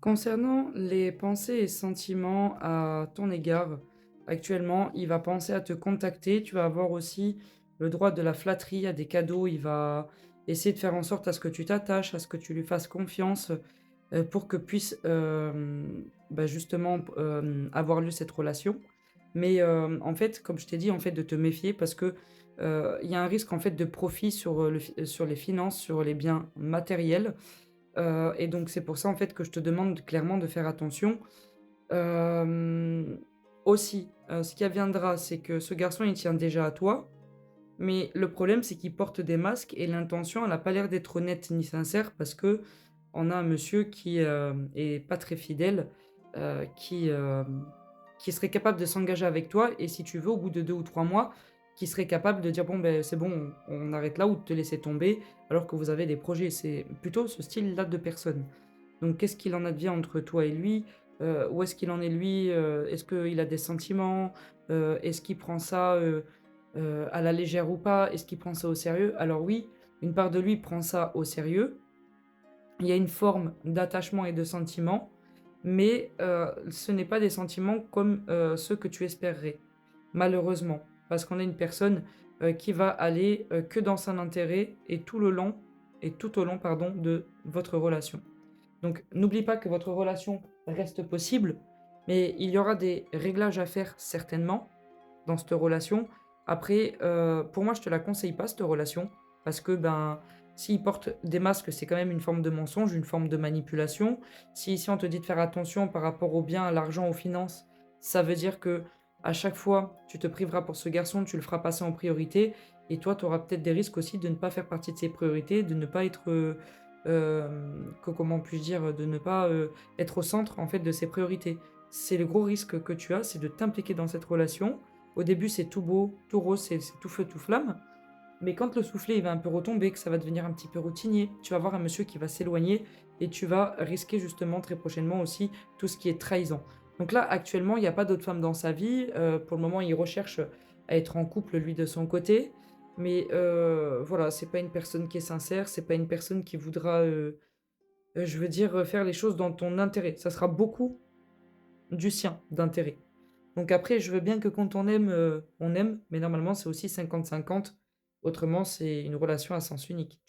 Concernant les pensées et sentiments à ton égard, actuellement, il va penser à te contacter. Tu vas avoir aussi le droit de la flatterie, à des cadeaux. Il va essayer de faire en sorte à ce que tu t'attaches, à ce que tu lui fasses confiance, pour que puisse, bah, justement, avoir lieu cette relation. Mais, en fait, comme je t'ai dit, en fait, de te méfier parce que, il y a un risque, en fait, de profit sur, sur les finances, sur les biens matériels. Et donc c'est pour ça, en fait, que je te demande clairement de faire attention. Hem, Aussi, ce qui adviendra, c'est que ce garçon, il tient déjà à toi, mais le problème, c'est qu'il porte des masques et l'intention, elle a pas l'air d'être honnête ni sincère parce qu'on a un monsieur qui, est pas très fidèle, qui serait capable de s'engager avec toi et si tu veux, au bout de 2 ou 3 mois, qui serait capable de dire: «Bon, ben c'est bon, on arrête là» ou de te laisser tomber alors que vous avez des projets. C'est plutôt ce style-là de personne. Donc qu'est-ce qu'il en advient entre toi et lui? Où est-ce qu'il en est lui? Est-ce qu'il a des sentiments? Est-ce qu'il prend ça, à la légère ou pas? Est-ce qu'il prend ça au sérieux? Alors oui, une part de lui prend ça au sérieux. Il y a une forme d'attachement et de sentiment, mais ce n'est pas des sentiments comme, ceux que tu espérerais, malheureusement. Parce qu'on est une personne, qui va aller, que dans son intérêt et tout au long, pardon, de votre relation. Donc n'oublie pas que votre relation reste possible, mais il y aura des réglages à faire certainement dans cette relation. Après, pour moi, je te la conseille pas cette relation parce que, ben, s'il porte des masques, c'est quand même une forme de mensonge, une forme de manipulation. Si ici on te dit de faire attention par rapport aux biens, à l'argent, aux finances, ça veut dire que à chaque fois, tu te priveras pour ce garçon, tu le feras passer en priorité et toi, tu auras peut-être des risques aussi de ne pas faire partie de ses priorités, de ne pas être, comment puis-je dire? De ne pas, être au centre, en fait, de ses priorités. C'est le gros risque que tu as, c'est de t'impliquer dans cette relation. Au début, c'est tout beau, tout rose, c'est tout feu, tout flamme, mais quand le soufflet, il va un peu retomber, que ça va devenir un petit peu routinier, tu vas voir un monsieur qui va s'éloigner et tu vas risquer justement très prochainement aussi tout ce qui est trahison. Donc là, actuellement, il y a pas d'autre femme dans sa vie, pour le moment, il recherche à être en couple, lui, de son côté, mais voilà, c'est pas une personne qui est sincère, c'est pas une personne qui voudra, je veux dire, faire les choses dans ton intérêt. Ça sera beaucoup du sien, d'intérêt. Donc après, je veux bien que quand on aime, mais normalement, c'est aussi 50-50. Autrement, c'est une relation à sens unique.